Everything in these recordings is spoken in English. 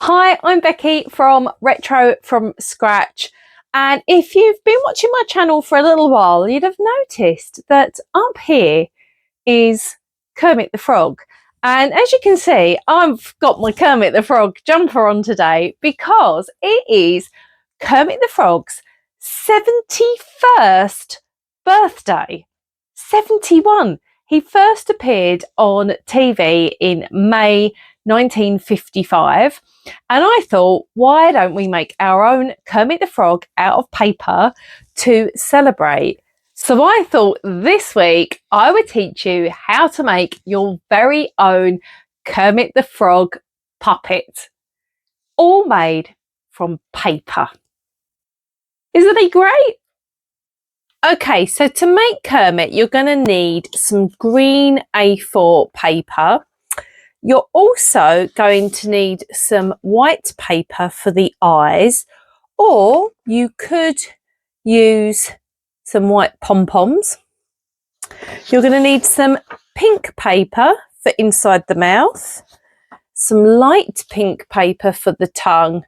Hi, I'm Becky from Retro from Scratch, and if you've been watching my channel for a little while, you'd have noticed that up here is Kermit the Frog. And as you can see, I've got my Kermit the Frog jumper on today because it is Kermit the Frog's 71st birthday. 71. He first appeared on TV in May 1955, and I thought, why don't we make our own Kermit the Frog out of paper to celebrate? So I thought this week I would teach you how to make your very own Kermit the Frog puppet, all made from paper. Isn't he great? Okay, so to make Kermit, you're going to need some green A4 paper. You're also going to need some white paper for the eyes, or you could use some white pom-poms. You're going to need some pink paper for inside the mouth, some light pink paper for the tongue,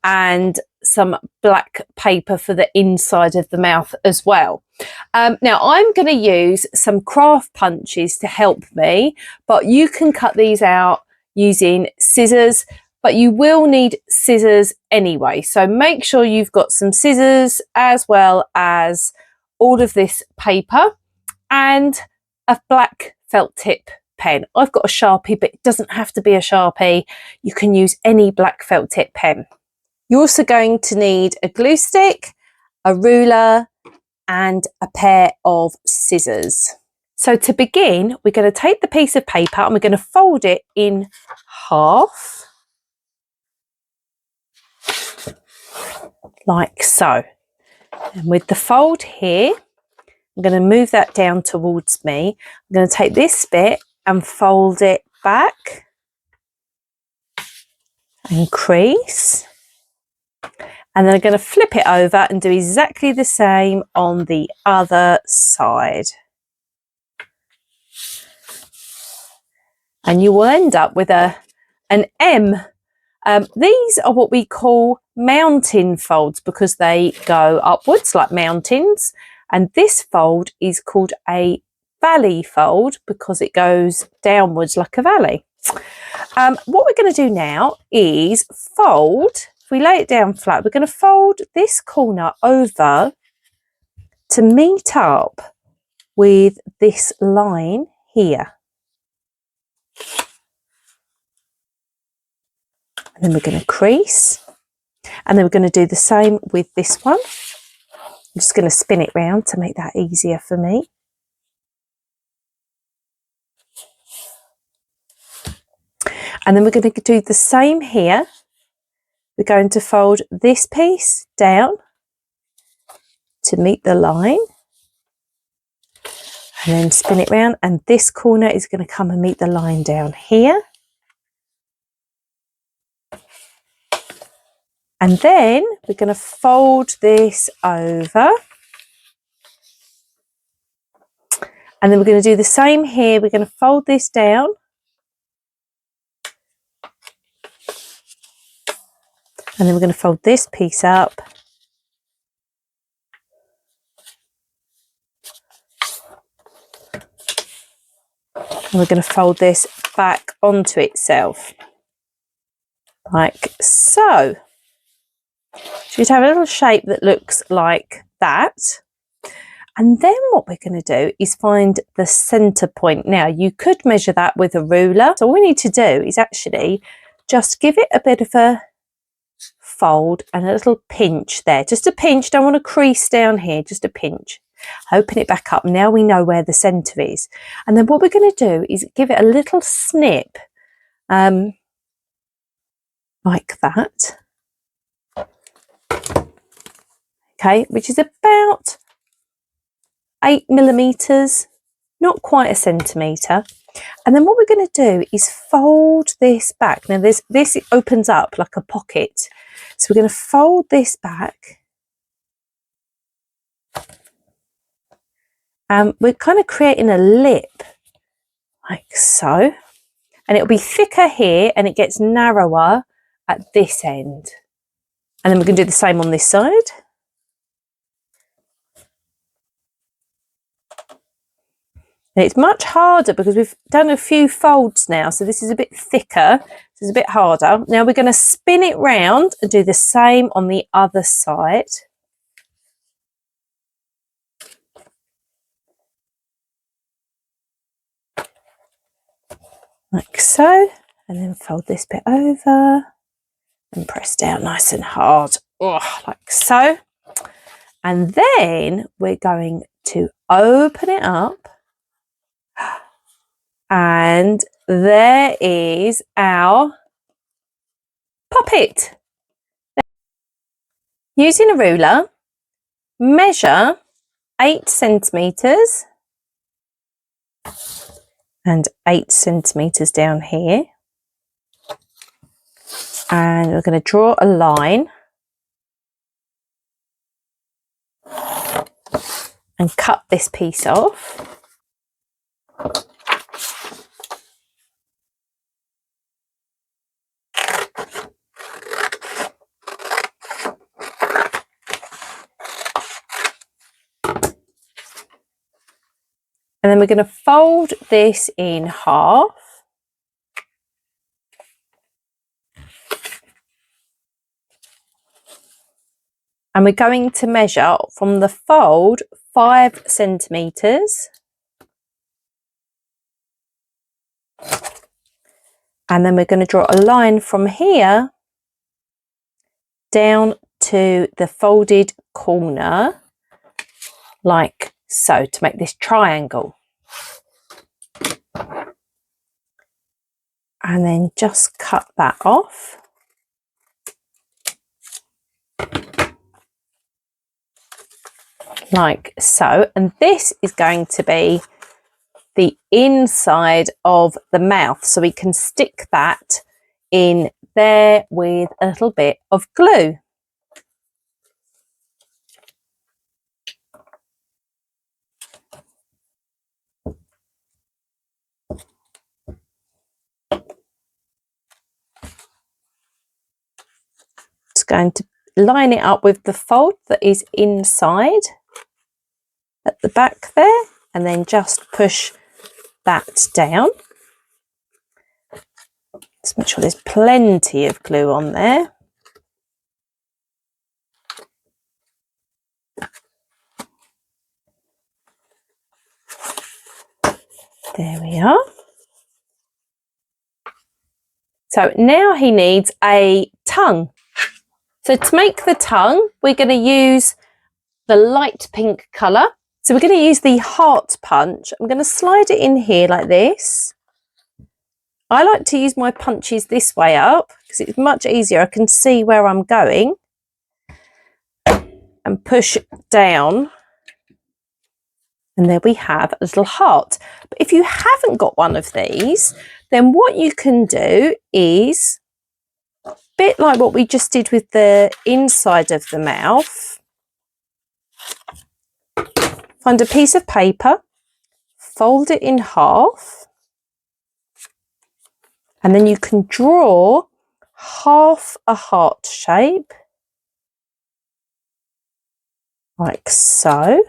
and some black paper for the inside of the mouth as well. Now I'm going to use some craft punches to help me, but you can cut these out using scissors, but you will need scissors anyway. So make sure you've got some scissors as well as all of this paper and a black felt tip pen. I've got a Sharpie, but it doesn't have to be a Sharpie. You can use any black felt tip pen. You're also going to need a glue stick, a ruler, and a pair of scissors. So to begin, we're going to take the piece of paper and we're going to fold it in half, like so. And with the fold here, I'm going to move that down towards me. I'm going to take this bit and fold it back and crease. And then I'm going to flip it over and do exactly the same on the other side. And you will end up with an M. These are what we call mountain folds because they go upwards like mountains. And this fold is called a valley fold because it goes downwards like a valley. What we're going to do now is fold. If we lay it down flat, we're going to fold this corner over to meet up with this line here. And then we're going to crease. And then we're going to do the same with this one. I'm just going to spin it round to make that easier for me. And then we're going to do the same here. We're going to fold this piece down to meet the line and then spin it round, and this corner is going to come and meet the line down here. And then we're going to fold this over, and then we're going to do the same here. We're going to fold this down and then we're going to fold this piece up. And we're going to fold this back onto itself, like so. So you'd have a little shape that looks like that. And then what we're going to do is find the centre point. Now, you could measure that with a ruler. So all we need to do is actually just give it a bit of a fold and a little pinch there. Just a pinch, don't want to crease down here, just a pinch. Open it back up. Now we know where the centre is. And then what we're going to do is give it a little snip like that. Okay, which is about 8 millimeters, not quite a centimetre. And then what we're going to do is fold this back. Now this opens up like a pocket. So we're going to fold this back. We're kind of creating a lip, like so. And it'll be thicker here and it gets narrower at this end. And then we're going to do the same on this side. And it's much harder because we've done a few folds now, so this is a bit thicker, so it's a bit harder. Now we're going to spin it round and do the same on the other side. Like so, and then fold this bit over and press down nice and hard, like so. And then we're going to open it up, and there is our puppet. Using a ruler, measure 8 centimetres and 8 centimetres down here. And we're going to draw a line and cut this piece off. And then we're going to fold this in half. And we're going to measure from the fold 5 centimetres. And then we're going to draw a line from here down to the folded corner, like so, to make this triangle. And then just cut that off. Like so. And this is going to be the inside of the mouth, so we can stick that in there with a little bit of glue. Just going to line it up with the fold that is inside at the back there, and then just push that down. Just make sure there's plenty of glue on there. There we are. So now he needs a tongue. So to make the tongue, we're going to use the light pink colour. So we're going to use the heart punch. I'm going to slide it in here like this. I like to use my punches this way up because it's much easier. I can see where I'm going. And push down. And there we have a little heart. But if you haven't got one of these, then what you can do is, a bit like what we just did with the inside of the mouth, find a piece of paper, fold it in half, and then you can draw half a heart shape, like so.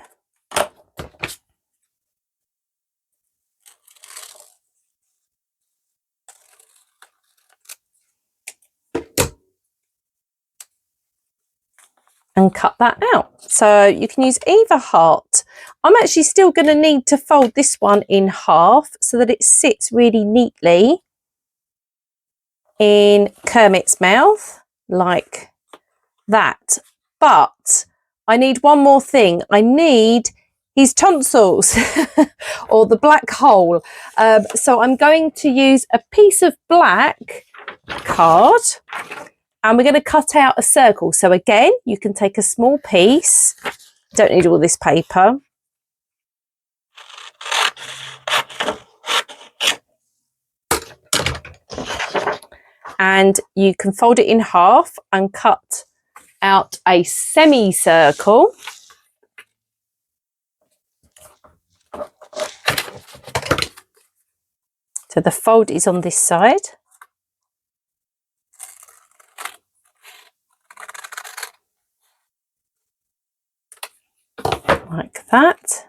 And cut that out. So you can use either heart. I'm actually still going to need to fold this one in half so that it sits really neatly in Kermit's mouth, like that. But I need one more thing. I need his tonsils or the black hole. So I'm going to use a piece of black card. And we're going to cut out a circle. So again, you can take a small piece. Don't need all this paper. And you can fold it in half and cut out a semicircle. So the fold is on this side. like that.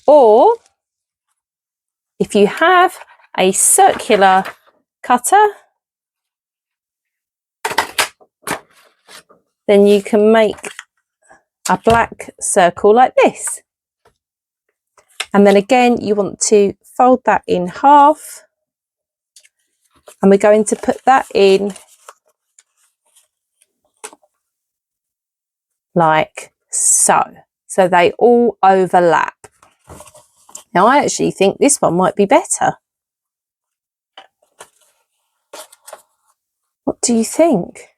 Or if you have a circular cutter, then you can make a black circle like this. And then again, you want to fold that in half, and we're going to put that in like so. So they all overlap. Now I actually think this one might be better. What do you think?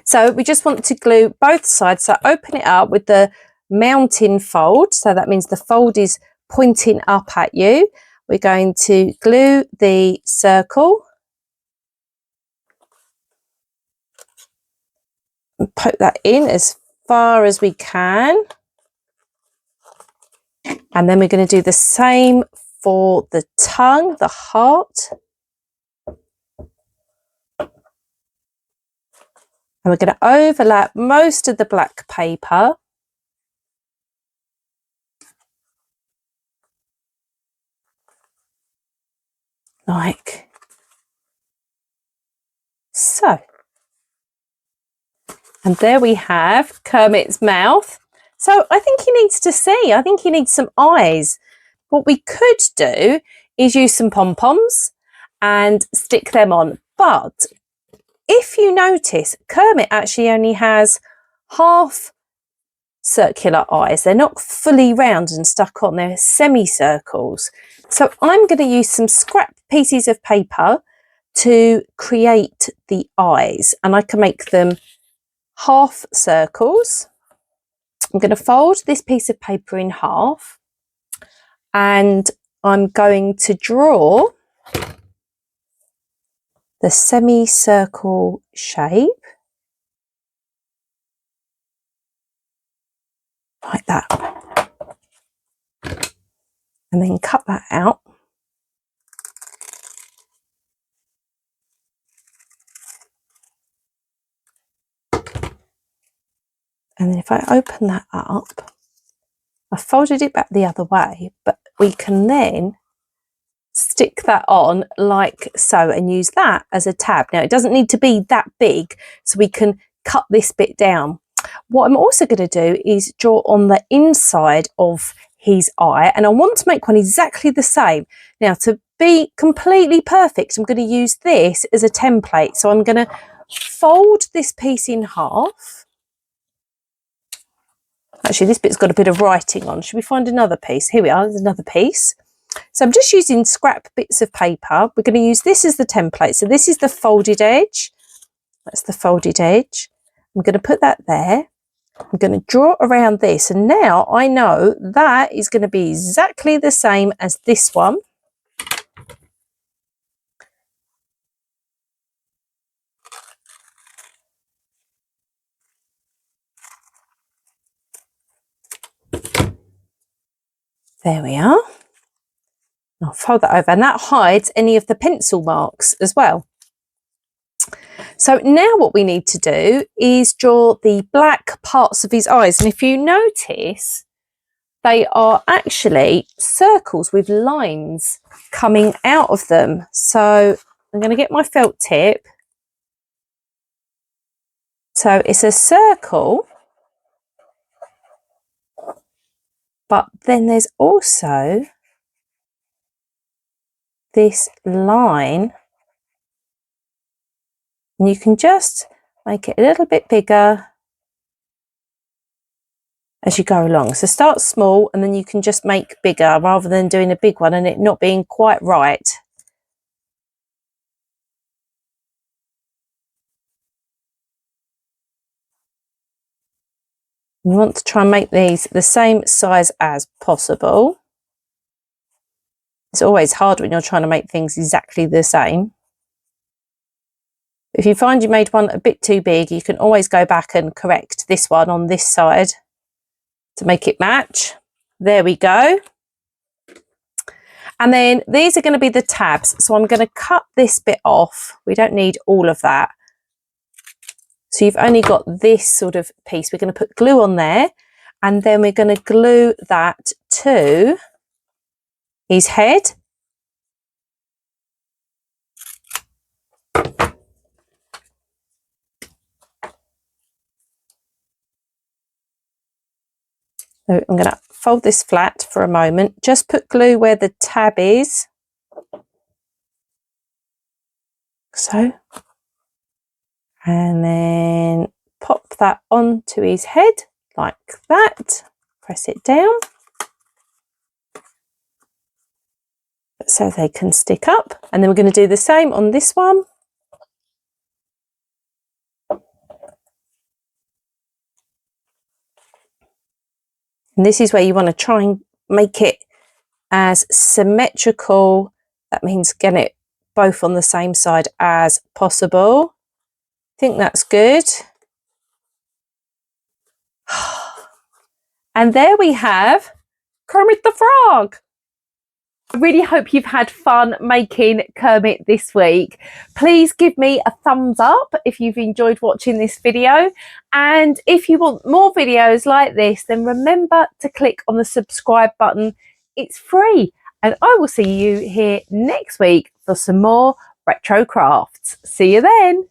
So we just want to glue both sides. So open it up with the mounting fold. So that means the fold is pointing up at you. We're going to glue the circle and poke that in as far as we can. And then we're going to do the same for the tongue, the heart. And we're going to overlap most of the black paper. Like so. And there we have Kermit's mouth. So I think he needs to see. I think he needs some eyes. What we could do is use some pom-poms and stick them on. But if you notice, Kermit actually only has half circular eyes. They're not fully round and stuck on, they're semicircles. So I'm going to use some scrap pieces of paper to create the eyes, and I can make them half circles. I'm going to fold this piece of paper in half, and I'm going to draw the semicircle shape like that, and then cut that out. And then if I open that up, I folded it back the other way, but we can then stick that on like so and use that as a tab. Now it doesn't need to be that big, so we can cut this bit down. What I'm also going to do is draw on the inside of his eye, and I want to make one exactly the same. Now to be completely perfect, I'm going to use this as a template. So I'm going to fold this piece in half. Actually, this bit's got a bit of writing on. Should we find another piece? Here we are, there's another piece. So I'm just using scrap bits of paper. We're going to use this as the template. So this is the folded edge. That's the folded edge. I'm going to put that there. I'm going to draw around this. And now I know that is going to be exactly the same as this one. There we are. I'll fold that over, and that hides any of the pencil marks as well. So now what we need to do is draw the black parts of his eyes. And if you notice, they are actually circles with lines coming out of them. So I'm going to get my felt tip. So it's a circle, but then there's also this line, and you can just make it a little bit bigger as you go along. So start small, and then you can just make bigger rather than doing a big one and it not being quite right. You want to try and make these the same size as possible. It's always hard when you're trying to make things exactly the same. If you find you made one a bit too big, you can always go back and correct this one on this side to make it match. There we go. And then these are going to be the tabs. So I'm going to cut this bit off. We don't need all of that. So you've only got this sort of piece. We're going to put glue on there, and then we're going to glue that to his head. So I'm going to fold this flat for a moment. Just put glue where the tab is. So. And then pop that onto his head like that. Press it down so they can stick up. And then we're going to do the same on this one. And this is where you want to try and make it as symmetrical. That means get it both on the same side as possible. I think that's good. And there we have Kermit the Frog. I really hope you've had fun making Kermit this week. Please give me a thumbs up if you've enjoyed watching this video. And if you want more videos like this, then remember to click on the subscribe button. It's free. And I will see you here next week for some more retro crafts. See you then.